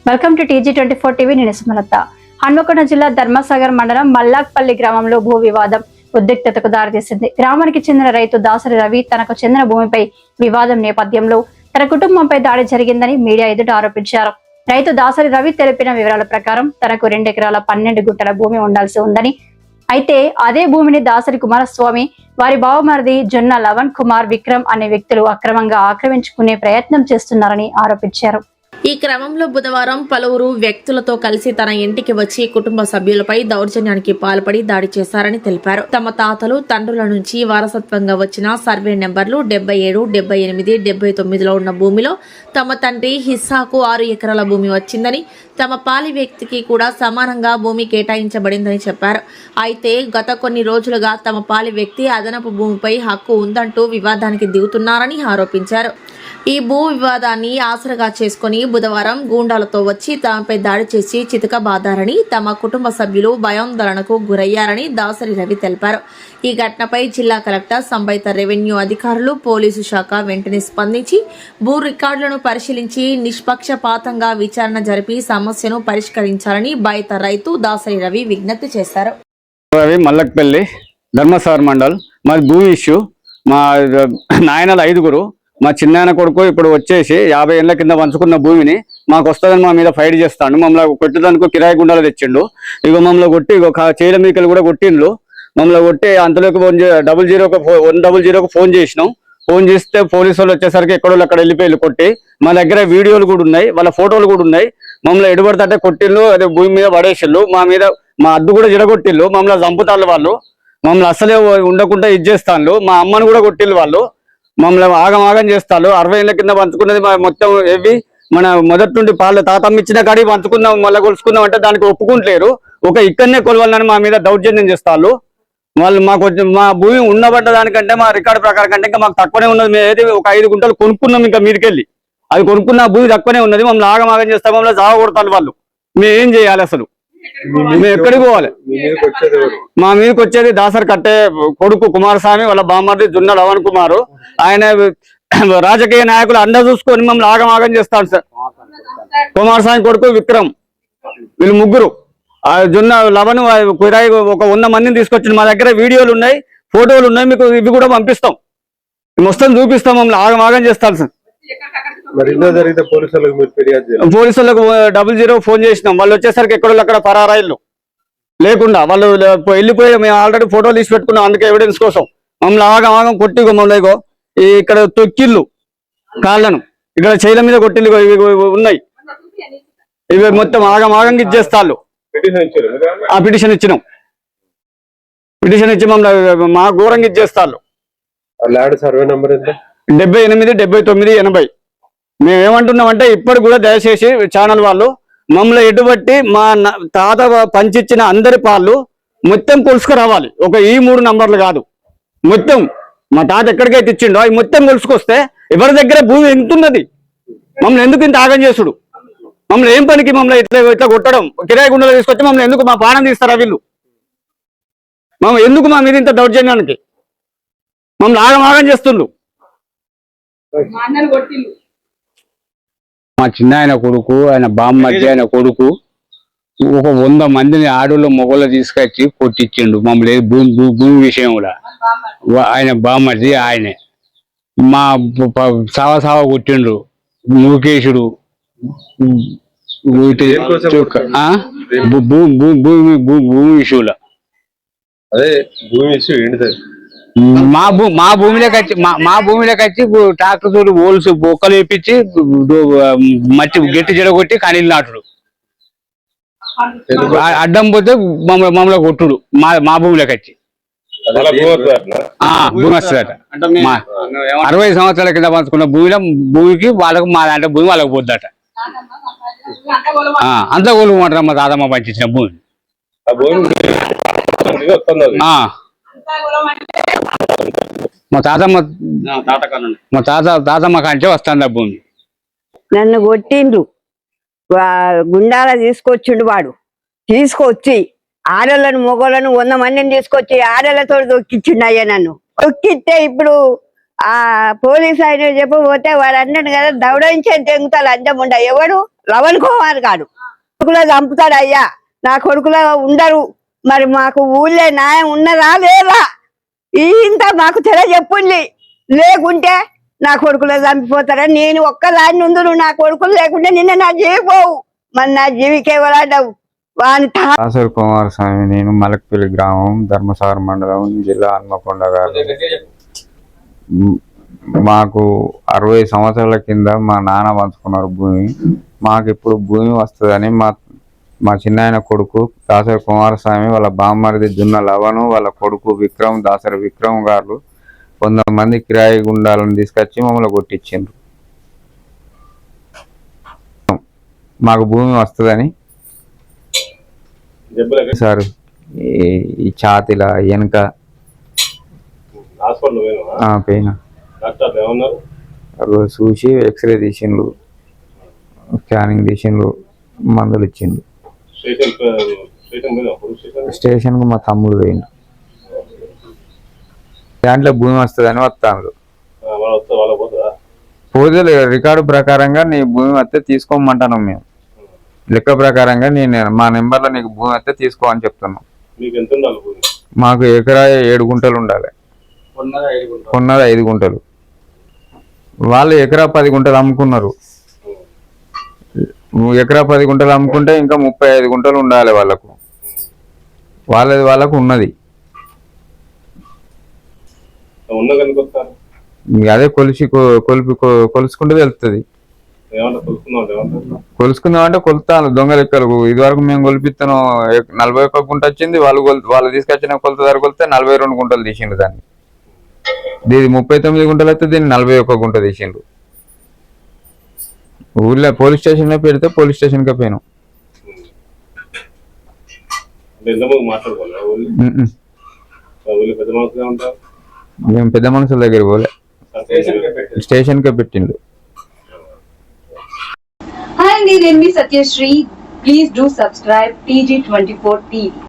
Welcome to TG24 TV. నేను సుమలత. హన్మకొండ జిల్లా ధర్మసాగర్ మండలం మల్లాక్పల్లి గ్రామంలో భూ వివాదం ఉద్రిక్తతకు దారితీసింది. గ్రామానికి చెందిన రైతు దాసరి రవి తనకు చెందిన భూమిపై వివాదం నేపథ్యంలో తన కుటుంబంపై దాడి జరిగిందని మీడియా ఎదుట ఆరోపించారు. రైతు దాసరి రవి తెలిపిన వివరాల ప్రకారం తనకు 2 ఎకరాల 12 గుంటల భూమి ఉండాల్సి ఉందని, అయితే అదే భూమిని దాసరి కుమారస్వామి, వారి బావమరిది జొన్న లవణ్ కుమార్ విక్రమ్ అనే వ్యక్తులు అక్రమంగా ఆక్రమించుకునే ప్రయత్నం చేస్తున్నారని ఆరోపించారు. ఈ క్రమంలో బుధవారం పలువురు వ్యక్తులతో కలిసి తన ఇంటికి వచ్చి కుటుంబ సభ్యులపై దౌర్జన్యానికి పాల్పడి దాడి చేశారని తెలిపారు. తమ తాతలు తండ్రుల నుంచి వారసత్వంగా వచ్చిన సర్వే నెంబర్లు 77, 78, 79లో ఉన్న భూమిలో తమ తండ్రి హిస్సాకు 6 ఎకరాల భూమి వచ్చిందని, తమ పాలి వ్యక్తికి కూడా సమానంగా భూమి కేటాయించబడిందని చెప్పారు. అయితే గత కొన్ని రోజులుగా తమ పాలి వ్యక్తి అదనపు భూమిపై హక్కు ఉందంటూ వివాదానికి దిగుతున్నారని ఆరోపించారు. ఈ భూ వివాదాన్ని ఆసరగా చేసుకుని బుధవారం గూండాలతో వచ్చి తమపై దాడి చేసి చితకబాదారని, తమ కుటుంబ సభ్యులు భయాందోళనకు గురయ్యారని దాసరి రవి తెలిపారు. ఈ ఘటనపై జిల్లా కలెక్టర్, సంబంధిత రెవెన్యూ అధికారులు, పోలీసు శాఖ వెంటనే స్పందించి భూ రికార్డులను పరిశీలించి నిష్పక్షపాతంగా విచారణ జరిపి సమస్యను పరిష్కరించాలని బయట రైతు దాసరి రవి విజ్ఞప్తి చేశారు. మల్లక్పల్లి ధర్మసాగర్ మండల్ మాది భూమి ఇష్యూ. మా నాయనలు 5గురు, మా చిన్నాయన కొడుకు ఇప్పుడు వచ్చేసి 50 ఏళ్ల కింద పంచుకున్న భూమిని మాకు వస్తుందని మా మీద ఫైట్ చేస్తాడు. మమ్మల్ని కొట్టడానికి కిరాయి గుండాలు తెచ్చిండు. ఇక మమ్మల్ని కొట్టి చేయల మీకలు కూడా కొట్టిండ్రు. మమ్మల్ని కొట్టి అంతలోకి 100కు ఫోన్ చేసినాం. ఫోన్ చేస్తే పోలీసు వాళ్ళు వచ్చేసరికి ఎక్కడో అక్కడ వెళ్ళిపోయి కొట్టి, మా దగ్గర వీడియోలు కూడా ఉన్నాయి, వాళ్ళ ఫోటోలు కూడా ఉన్నాయి. మమ్మల్ని ఎడుబడితే కొట్టిళ్ళు, అదే భూమి మీద పడేసిళ్ళు, మా అద్దు కూడా జడగొట్టిళ్ళు, మమ్మల్ని చంపుతాళ్ళు వాళ్ళు, మమ్మల్ని అసలే ఉండకుండా ఇచ్చేస్తాను. మా అమ్మను కూడా కొట్టిళ్ళు వాళ్ళు, మమ్మల్ని ఆగం చేస్తారు. 60 ఏళ్ల కింద పంచుకున్నది మొత్తం ఏవి మన మొదటి నుండి పాలు తాతమ్మ ఇచ్చిన కాడికి పంచుకుందాం, మళ్ళీ కొలుసుకుందాం అంటే దానికి ఒప్పుకుంటలేరు. ఇక్కడనే కొలవాలని మా మీద దౌర్జన్యం చేస్తారు వాళ్ళు. మా భూమి ఉండబడ్డ దానికంటే మా రికార్డు ప్రకారం కంటే ఇంకా మాకు తక్కువనే ఉన్నది. మేము ఏది ఒక 5 గుంటలు కొనుక్కున్నాం, ఇంకా మీదకెళ్ళి అది కొనుక్కున్న భూమి తక్కువనే ఉన్నది. మమ్మల్ని ఆగం చేస్తాం, మమ్మల్ని జావ కొడతారు వాళ్ళు. మేము ఏం చేయాలి అసలు? మేము ఎక్కడికి పోవాలి? మా మీదకి వచ్చేది దాసరి కట్టే కొడుకు కుమారస్వామి, వాళ్ళ బామ్మర్ది జొన్న లవణ్ కుమార్. ఆయన రాజకీయ నాయకులు అండ చూసుకొని మమ్మల్ని ఆగం చేస్తాడు సార్. కుమారస్వామి కొడుకు విక్రమ్, వీళ్ళు ముగ్గురు. ఆ జొన్న లవణ్ కిరాయి ఒక 100 మందిని తీసుకొచ్చింది. మా దగ్గర వీడియోలు ఉన్నాయి, ఫోటోలు ఉన్నాయి, మీకు ఇవి కూడా పంపిస్తాం, మొత్తం చూపిస్తాం. మమ్మల్ని ఆగం చేస్తారు సార్. పోలీసులకు 00 ఫోన్ చేసినాం. వాళ్ళు వచ్చేసరికి ఎక్కడో అక్కడ పరారాయిళ్ళు లేకుండా వాళ్ళు వెళ్ళిపోయి మేము ఆల్రెడీ ఫోటోలు తీసి పెట్టుకున్నాం, అందుకే ఎవిడెన్స్ కోసం. మమ్మల్ని ఆగం కొట్టి మమ్మల్ని ఇక్కడ తొక్కిళ్ళు కాళ్ళను, ఇక్కడ చేయల మీద కొట్టిళ్ళు ఇవి ఉన్నాయి. ఇవి మొత్తం ఆగం ఇచ్చేస్తాళ్ళు. ఆ పిటిషన్ ఇచ్చినాం. పిటిషన్ ఇచ్చి మమ్మల్ని మా ఘోరంగా ఇచ్చేస్తాళ్ళు. Survey number 78, 79, 80. మేమేమంటున్నామంటే ఇప్పటి కూడా దయచేసి ఛానల్ వాళ్ళు మమ్మల్ని ఎటుబట్టి మా తాత పంచిచ్చిన అందరి పాళ్ళు మొత్తం కొలుసుకురావాలి. ఈ 3 నంబర్లు కాదు, మొత్తం మా తాత ఎక్కడికైతే ఇచ్చిండో అవి మొత్తం కొలుసుకొస్తే ఎవరి దగ్గర భూమి ఎంతున్నది? మమ్మల్ని ఎందుకు ఇంత ఆగం చేసుడు? మమ్మల్ని ఏం పనికి మమ్మల్ని ఇట్లా కొట్టడం, కిరాయి గుండెలు తీసుకొచ్చి మమ్మల్ని ఎందుకు మా ప్రాణం తీస్తారా వీళ్ళు? ఎందుకు మా మీద ఇంత దౌర్జన్యానికి మమ్మల్ని ఆగం చేస్తుండ్రు? మా చిన్న ఆయన కొడుకు, ఆయన బామ్మర్ది, ఆయన కొడుకు ఒక 100 మందిని ఆడోళ్ళు మొగోళ్ళు తీసుకొచ్చి కొట్టించిండు మమ్మల్ని భూమి విషయం కూడా. ఆయన బామ్మర్ది ఆయనే మా సావ కొట్టిండ్రు. ముఖేశుడు భూమి విషయంలో మా భూమిలోకి వచ్చి ట్రాక్టర్ తోటి ఓల్స్ బొక్కలు వేపించి మట్టి గట్టి జడగొట్టి కనీళ్ళు నాటుడు, అడ్డం పోతే మమ్మల్ని కొట్టుడు. మా భూమిలోకి వచ్చి భూమి వస్తుందట. 60 సంవత్సరాల కింద పంచుకున్న భూమికి వాళ్ళకు మా దాంట్లో భూమి వాళ్ళకి పోద్దట. అంతా కొలుగుమంటారు మా తాతమ్మ పంచించిన భూమి. మా తాతమ్మ కంటే వస్తుంది భూమి. నన్ను కొట్టిండ్రు, గుండాల తీసుకొచ్చిండు వాడు. తీసుకొచ్చి ఆడలను మొగోళ్ళను 100 మందిని తీసుకొచ్చి ఆడలతో దొక్కిచ్చిండు. అయ్యా నన్ను దొక్కిస్తే ఇప్పుడు ఆ పోలీస్ ఆయన చెప్పబోతే వాడు అన్నాడు కదా దౌడించే తెంగుతా లంచం ఉండ ఎవడు లవన్ కుమార్ కాడు కొడుకులో చంపుతాడు అయ్యా నా కొడుకులో ఉండరు మరి మాకు ఊళ్ళో న్యాయం ఉన్నదా లేదా ఇంత మాకు తెలియజెప్పుండి లేకుంటే నా కొడుకులో చంపిపోతారని నేను ఒక్కదాన్ని ఉందును నా కొడుకులు లేకుంటే నిన్న నా జీవిపోవు మరి నా జీవికి ఎవరాడవు వాని దాసరి కుమారస్వామి. నేను మలక్పల్లి గ్రామం ధర్మసాగర్ మండలం జిల్లా హన్మకొండ గారు. మాకు 60 సంవత్సరాల కింద మా నాన్న పంచుకున్నారు భూమి. మాకు ఇప్పుడు భూమి వస్తుందని మా చిన్నాయన కొడుకు దాసరి కుమారస్వామి వాళ్ళ బామ్మరిది దున్న లవను వాళ్ళ కొడుకు విక్రమ్ దాసరి విక్రమ్ గారు 100 మంది కిరాయి గుండాలను తీసుకొచ్చి మమ్మల్ని కొట్టించిండ్రు. మాకు భూమి వస్తుందని సార్ ఈ ఛాతిల వెనక పోయినా చూసి ఎక్స్రే తీసిండ్రు, స్కానింగ్ తీసిండ్రు, మందులు ఇచ్చిండ్రు. స్టేషన్ కు మా తమ్ముడు పోయిండు. దాంట్లో భూమి వస్తుందని వస్తాను పోతే రికార్డు ప్రకారంగా నీ భూమి వస్తే తీసుకోమంటాను. మేము లెక్క ప్రకారంగా మా నెంబర్లో నీకు భూమి వస్తే తీసుకో అని చెప్తున్నాం. మాకు ఎకరా 7 గుంటలు ఉండాలి, కొన్నది 5 గుంటలు. వాళ్ళు ఎకరా 10 గుంటలు అమ్ముకున్నారు. ఎకరా 10 గుంటలు అమ్ముకుంటే ఇంకా 35 గుంటలు ఉండాలి వాళ్ళకు. వాళ్ళకు ఉన్నది అదే కొలుసుకుంటే తెలుస్తుంది. కొలుసుకుందాం అంటే కొలుతాను దొంగ లెక్కలు. ఇదివరకు మేము కొలిపిస్తాను 41 గుంట వచ్చింది, వాళ్ళు తీసుకొచ్చిన కొలత ధర కొలితే 42 గుంటలు తీసిండు. దాన్ని దీని 39 గుంటలు అయితే దీన్ని 41 గుంట తీసిండు. ఊళ్ళో పోలీస్ స్టేషన్ లో పెడితే పోలీస్ స్టేషన్ కే పోయినాం. మేము పెద్ద మనుషుల దగ్గర పోలే, స్టేషన్ కే పెట్టిండు. Hi, నేను మీ Satyasri. Please do subscribe TG24 TV.